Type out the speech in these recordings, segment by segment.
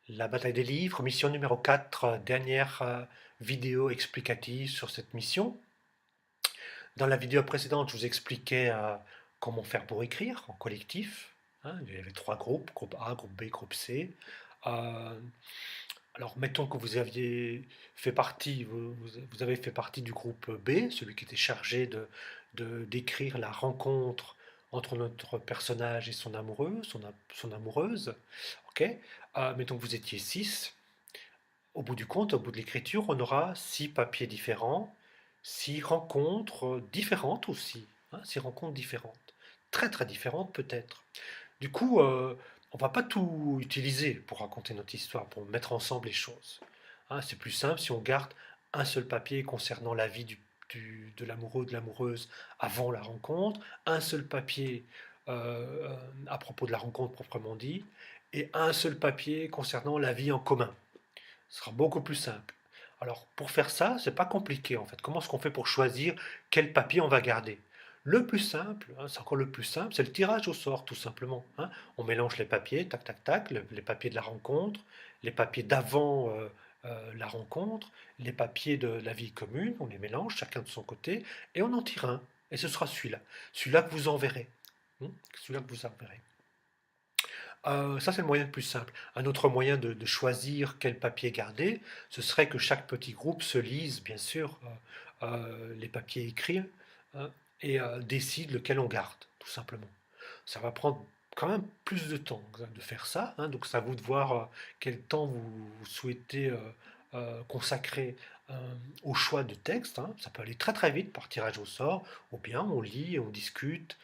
La bataille des livres, mission numéro 4, dernière vidéo explicative sur cette mission. Dans la vidéo précédente, je vous expliquais comment faire pour écrire en collectif, hein. Il y avait trois groupes, groupe A, groupe B, groupe C. Euh, alors, mettons que vous aviez fait partie, vous avez fait partie du groupe B, celui qui était chargé d'écrire la rencontre entre notre personnage et son amoureux, son amoureuse. Ok. Mettons que vous étiez 6. Au bout du compte, au bout de l'écriture, on aura 6 papiers différents, 6 rencontres différentes aussi, hein, 6 rencontres différentes, très très différentes peut-être. Du coup, on va pas tout utiliser pour raconter notre histoire, pour mettre ensemble les choses. Hein, c'est plus simple si on garde un seul papier concernant la vie de l'amoureux ou de l'amoureuse avant la rencontre, un seul papier à propos de la rencontre proprement dit, et un seul papier concernant la vie en commun. Ce sera beaucoup plus simple. Alors, pour faire ça, c'est pas compliqué en fait. Comment est-ce qu'on fait pour choisir quel papier on va garder? Le plus simple, hein, c'est encore le plus simple, c'est le tirage au sort, tout simplement, hein. On mélange les papiers, tac, tac, tac, les papiers de la rencontre, les papiers d'avant la rencontre, les papiers de la vie commune, on les mélange, chacun de son côté, et on en tire un. Et ce sera celui-là. Celui-là que vous enverrez. Celui-là que vous enverrez. Ça, c'est le moyen le plus simple. Un autre moyen de choisir quel papier garder, ce serait que chaque petit groupe se lise, bien sûr, les papiers écrits hein, et décide lequel on garde, tout simplement. Ça va prendre quand même plus de temps de faire ça, hein, donc c'est à vous de voir quel temps vous souhaitez consacrer euh, au choix de texte, hein. Ça peut aller très très vite par tirage au sort, ou bien on lit et on discute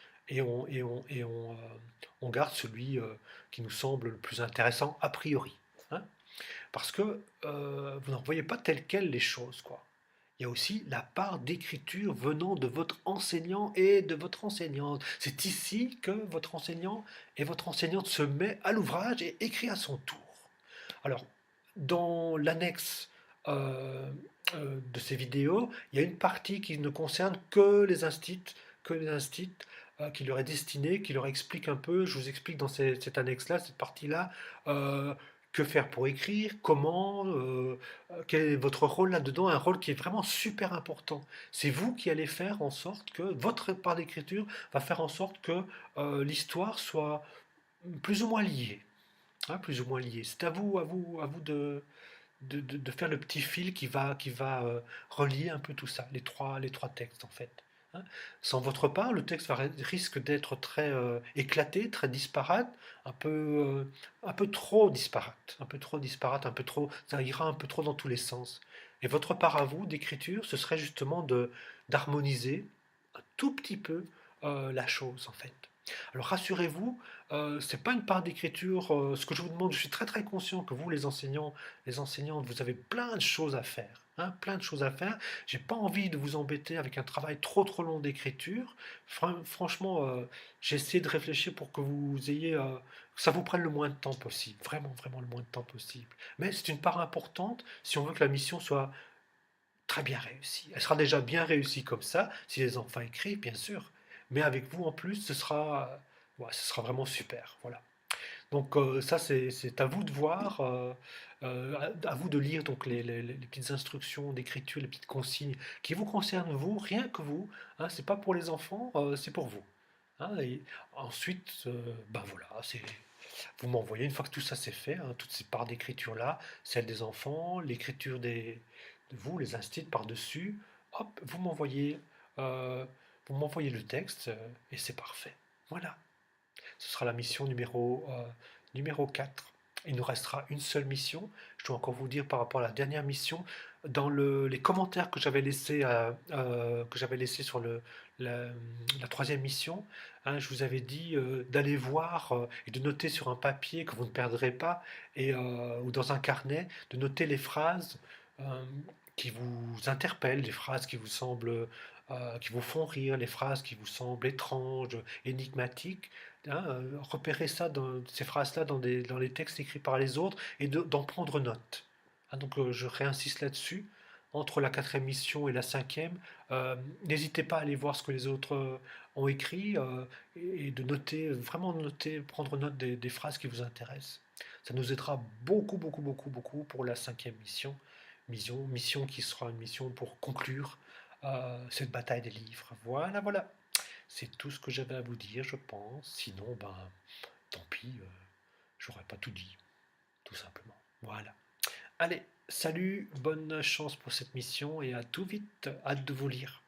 on garde celui qui nous semble le plus intéressant a priori, hein. Parce que vous n'en voyez pas telles quelles les choses, quoi. Il y a aussi la part d'écriture venant de votre enseignant et de votre enseignante. C'est ici que votre enseignant et votre enseignante se met à l'ouvrage et écrit à son tour. Alors, dans l'annexe de ces vidéos, il y a une partie qui ne concerne que les instituts qui leur est destinée, qui leur explique un peu, je vous explique dans cette annexe-là, cette partie-là, euh, que faire pour écrire, comment, quel est votre rôle là-dedans, un rôle qui est vraiment super important. C'est vous qui allez faire en sorte que votre part d'écriture va faire en sorte que l'histoire soit plus ou moins liée, hein, plus ou moins liée. C'est à vous de faire le petit fil qui va relier un peu tout ça, les trois textes en fait, hein. Sans votre part, le texte risque d'être très éclaté, très disparate, un peu trop disparate, un peu trop disparate, un peu trop, ça ira un peu trop dans tous les sens. Et votre part à vous d'écriture, ce serait justement de d'harmoniser un tout petit peu la chose en fait. Alors rassurez-vous, c'est pas une part d'écriture. Ce que je vous demande, je suis très très conscient que vous, les enseignants, les enseignantes, vous avez plein de choses à faire, hein, plein de choses à faire. J'ai pas envie de vous embêter avec un travail trop trop long d'écriture. Franchement, j'ai essayé de réfléchir pour que vous ayez, que ça vous prenne le moins de temps possible, vraiment vraiment le moins de temps possible. Mais c'est une part importante si on veut que la mission soit très bien réussie. Elle sera déjà bien réussie comme ça, si les enfants écrivent, bien sûr. Mais avec vous en plus, ouais, ce sera vraiment super. Voilà. Donc ça, c'est à vous de voir, à vous de lire donc les petites instructions d'écriture, les petites consignes qui vous concernent vous, rien que vous. Hein, c'est pas pour les enfants, c'est pour vous. Hein, et ensuite, ben voilà, vous m'envoyez une fois que tout ça c'est fait, hein, toutes ces parts d'écriture là, celle des enfants, l'écriture de vous, les instits par-dessus. Hop, euh, vous m'envoyez le texte et c'est parfait. Voilà. Ce sera la mission numéro 4. Il nous restera une seule mission. Je dois encore vous dire par rapport à la dernière mission, dans les commentaires que j'avais laissés sur la, la troisième mission, hein, je vous avais dit d'aller voir et de noter sur un papier que vous ne perdrez pas, ou dans un carnet, de noter les phrases euh, qui vous interpellent, les phrases qui vous semblent, qui vous font rire, les phrases qui vous semblent étranges, énigmatiques, hein, repérer ces phrases-là dans les textes écrits par les autres et d'en prendre note. Hein, donc je réinsiste là-dessus. Entre la quatrième mission et la cinquième, n'hésitez pas à aller voir ce que les autres ont écrit et de noter, vraiment noter, prendre note des phrases qui vous intéressent. Ça nous aidera beaucoup, beaucoup, beaucoup, beaucoup pour la cinquième mission qui sera une mission pour conclure cette bataille des livres. Voilà, voilà. C'est tout ce que j'avais à vous dire, je pense. Sinon, ben, tant pis, j'aurais pas tout dit, tout simplement. Voilà. Allez, salut, bonne chance pour cette mission et à tout vite. Hâte de vous lire.